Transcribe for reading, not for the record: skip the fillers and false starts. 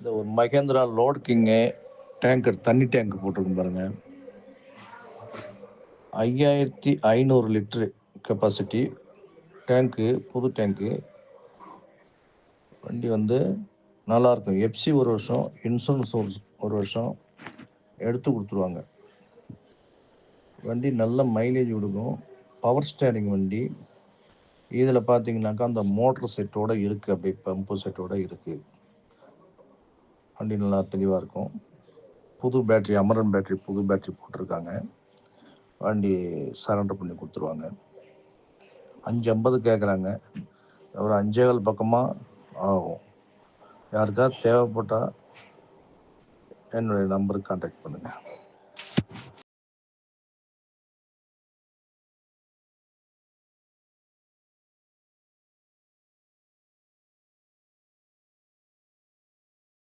இந்த ஒரு Mahindra load king tanker தண்ணி டேங்க் போட்டிருக்கும் பாருங்க. 5500 லிட்ரு கெப்பாசிட்டி டேங்க்கு, புது டேங்க்கு. வண்டி வந்து நல்லாயிருக்கும். எஃப்சி ஒரு வருஷம், இன்சூரன்ஸ் ஒரு வருஷம் எடுத்து கொடுத்துருவாங்க. வண்டி நல்ல மைலேஜ் கொடுக்கும். பவர் ஸ்டேரிங் வண்டி. இதில் பார்த்தீங்கன்னாக்கா அந்த மோட்டர் செட்டோடு இருக்குது, அப்படியே பம்பு செட்டோடு இருக்குது. வண்டி நல்லா தெளிவாக இருக்கும். புது பேட்ரி, அமரன் பேட்ரி, புது பேட்ரி போட்டிருக்காங்க. வண்டி சரண்டர் பண்ணி கொடுத்துருவாங்க. 550 கேட்குறாங்க. ஒரு 5.25 பக்கமாக ஆகும். யாருக்காவது தேவைப்பட்டால் என்னுடைய நம்பருக்கு கான்டாக்ட் பண்ணுங்கள்.